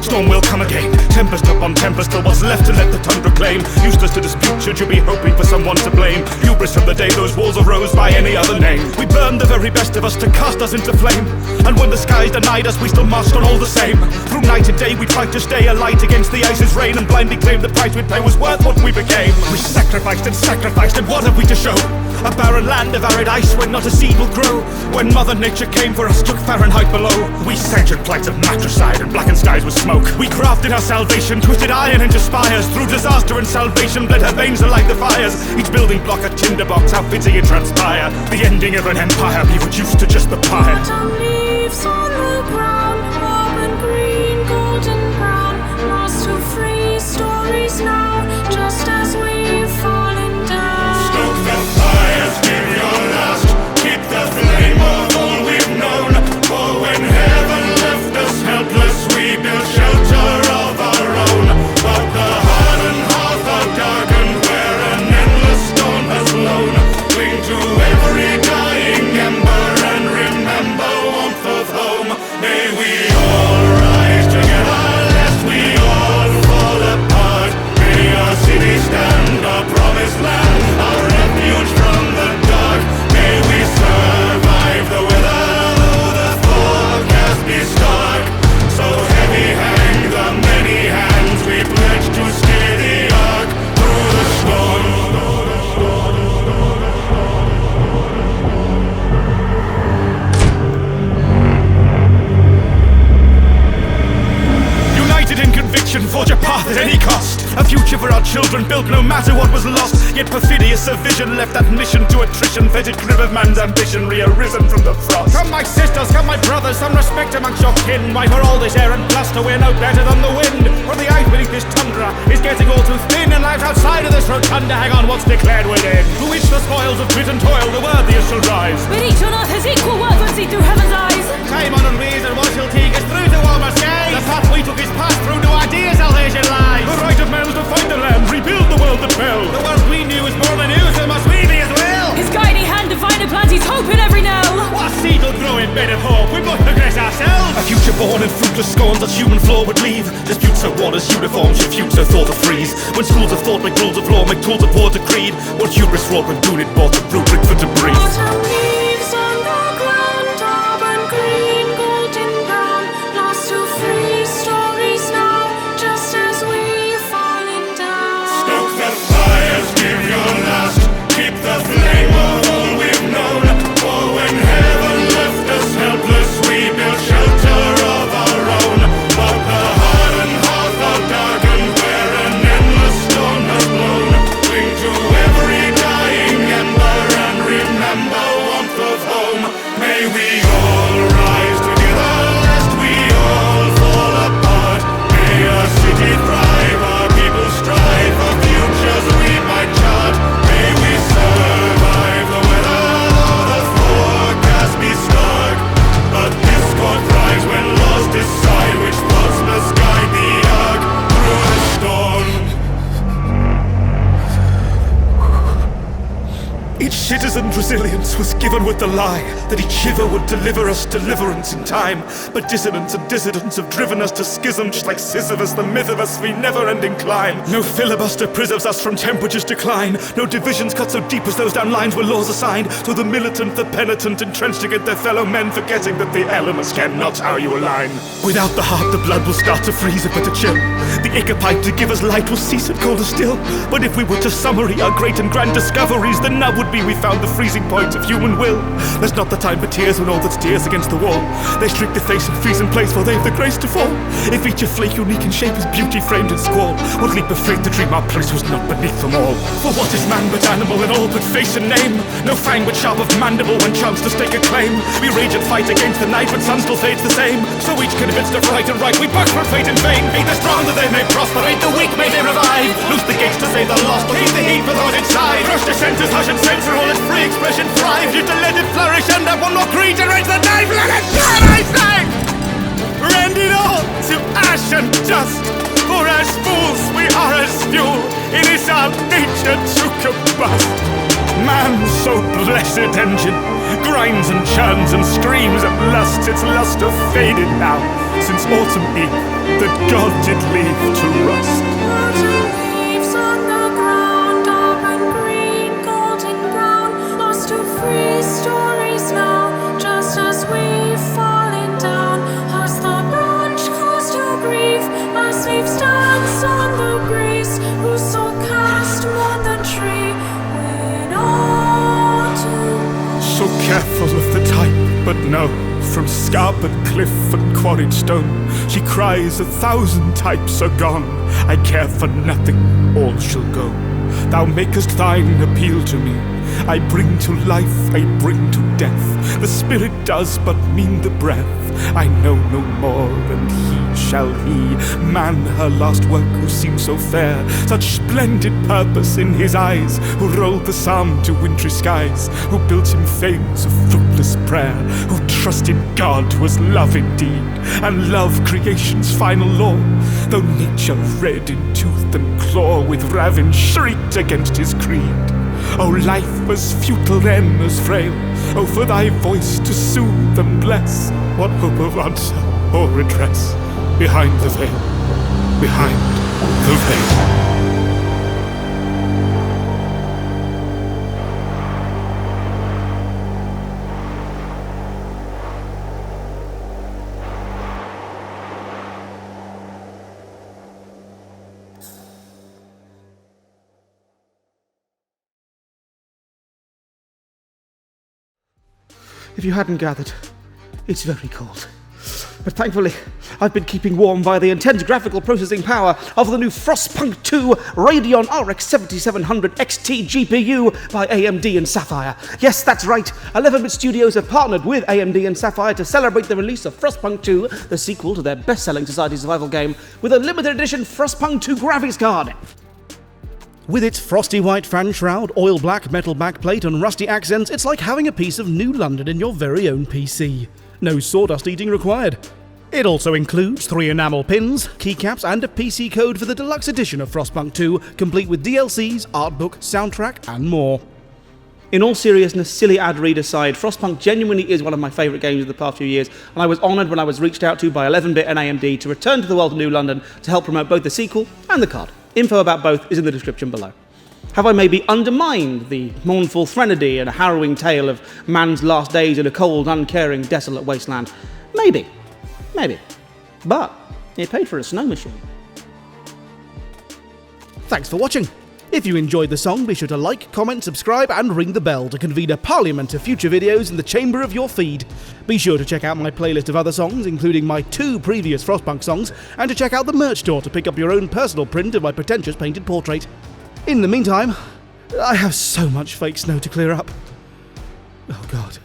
Storm will come again, tempest upon tempest, till what's left to let the tundra claim. Useless to dispute, should you be hoping for someone to blame. Hubris from the day those walls arose by any other name. We burned the very best of us to cast us into flame, and when the skies denied us, we still marched on all the same. Through night and day we tried to stay alight against the ice's rain, and blindly claimed the price we'd pay was worth what we became. We sacrificed, and what have we to show? A barren land of arid ice where not a seed will grow. When Mother Nature came for us, took Fahrenheit below. We sanctioned plights of matricide and blackened skies with smoke. We crafted our salvation, twisted iron into spires. Through disaster and salvation, bled her veins to light the fires. Each building block a tinderbox, how fitting it transpire. The ending of an empire, be reduced to just the pyre. Autumn leaves on the ground, auburn green, golden brown. Lost to free stories now, just as we've fallen down. Stoke the fires, give your last. Keep the flame of all we've known. For when heaven left us helpless, we built shelter of our own. But the hardened hearth are darkened where an endless storm has blown. Cling to every dying ember and remember warmth of home. May we all rise together lest we all fall apart. May our city stand, our promised land, our refuge from the dark. May we survive the weather, though the forecast be stark. So heavy hang the many hands we pledge to steer the ark through the storm. United in conviction, forge a path at any cost. A future for our children built no matter what was lost. Yet perfidious a vision left that mission to attrition. Fetid crib of man's ambition re-arisen from the frost. Come my sisters, come my brothers, some respect amongst your kin. Why for all this air and bluster we're no better than the wind. For the ice beneath this tundra is getting all too thin, and life outside of this rotunda hang on what's declared within. To which the spoils of grit and toil the worthiest shall rise. But each on earth has equal worth when seen through heaven's eyes. Time honored reason what shall take us through to warmer skies. The path we took is passed through to ideas salvation lies. The right of man to find the land, rebuild the world that fell. The world we knew is born anew, so must we be as well. His guiding hand diviner plants his hope in every knell. What seed will grow in bed of hope? We must progress ourselves. A future born in fruitless scorns that human flaw would leave. Disputes so worn as uniforms, refute so thought of freeze. When schools of thought make rules of law, make tools of war to creed. What hubris wrought when Doon it bought a rubric for to breathe. Autumn leaves on the ground, auburn green, golden brown. Lost to free stories now, just as we've fallen down. Stoke the fires, give your last. Keep the flame of all we've known. For when heaven left us helpless, we built shelter of our own. But the hardened hearth are darkened where an endless storm has blown. Cling to every dying ember and remember warmth of home. May we all rise together lest we all fall apart. May our city thrive, our people strive for futures we might chart. May we survive the weather, though the forecast be stark. But discord thrives when laws decide which thoughts must guide the ark through the storm. Each citizen's resilience was given with the lie that each shiver would deliver us deliverance in time. But dissonance and dissidents have driven us to schism, just like Sisyphus, the myth of us, we never-ending climb. No filibuster preserves us from temperature's decline. No divisions cut so deep as those down lines where laws assigned. So the militant, the penitent, entrenched against their fellow men, forgetting that the elements cannot how you align. Without the heart, the blood will start to freeze, but to chill. The acre pipe to give us light will cease and colder still. But if we were to summary our great and grand discoveries, then now would be we found the freezing point of human will. There's not the time for tears when all that steers against the wall. They streak the face and freeze in place, for they've the grace to fall. If each a flake unique in shape is beauty framed in squall, what leap of faith to dream our place was not beneath them all. For what is man but animal in all but face and name? No fang but sharp of mandible when chance to stake a claim. We rage and fight against the night, but sun still fades the same. So each convinced of right and right, we buck for fate in vain. Hate the strong that they may prosper, hate the weak may they revive. Loose the gates to save the lost, or keep the heat for those inside. Crush the senses, hush and censor all its free expression thrive. You to let it flourish and have one more creed to raise the knife. Let it burn, I say! Rend it all to ash and dust. For as fools we are as fuel. It is our nature to combust. Man's so blessed engine grinds and churns and screams at lust. Its luster faded now. since autumn eve, that God did leave to rust. Autumn leaves on the ground, auburn green, golden brown, lost to freeze stories now, just as we falling down. As the branch calls to grief, as leaves dance on the breeze, who so cast on the tree when autumn. So careful of the type, but no, from scarped cliff and quarried stone, she cries 1,000 types are gone. I care for nothing, all shall go. Thou makest thine appeal to me. I bring to life, I bring to death. The spirit does but mean the breath. I know no more, and he shall he. Man, her last work, who seemed so fair, such splendid purpose in his eyes, who rolled the psalm to wintry skies, who built him fanes of fruitless prayer, who trusted God was love indeed, and love creation's final law. Though nature red in tooth and claw with ravin shrieked against his creed. O life as futile then as frail, O for thy voice to soothe and bless, what hope of answer or redress behind the veil, behind the veil. If you hadn't gathered, it's very cold. But thankfully, I've been keeping warm via the intense graphical processing power of the new Frostpunk 2 RADEON RX 7700 XT GPU by AMD and Sapphire. Yes, that's right, 11-bit studios have partnered with AMD and Sapphire to celebrate the release of Frostpunk 2, the sequel to their best-selling society survival game, with a limited edition Frostpunk 2 graphics card. With its frosty white fan shroud, oil black metal backplate and rusty accents, it's like having a piece of New London in your very own PC. No sawdust eating required. It also includes 3 enamel pins, keycaps and a PC code for the deluxe edition of Frostpunk 2, complete with DLCs, artbook, soundtrack and more. In all seriousness, silly ad read aside, Frostpunk genuinely is one of my favourite games of the past few years, and I was honoured when I was reached out to by 11-bit and AMD to return to the world of New London to help promote both the sequel and the card. Info about both is in the description below. Have I maybe undermined the mournful threnody and a harrowing tale of man's last days in a cold, uncaring, desolate wasteland? Maybe. But it paid for a snow machine. Thanks for watching. If you enjoyed the song, be sure to like, comment, subscribe and ring the bell to convene a parliament of future videos in the chamber of your feed. Be sure to check out my playlist of other songs, including my 2 previous Frostpunk songs, and to check out the merch store to pick up your own personal print of my pretentious painted portrait. In the meantime, I have so much fake snow to clear up. Oh God.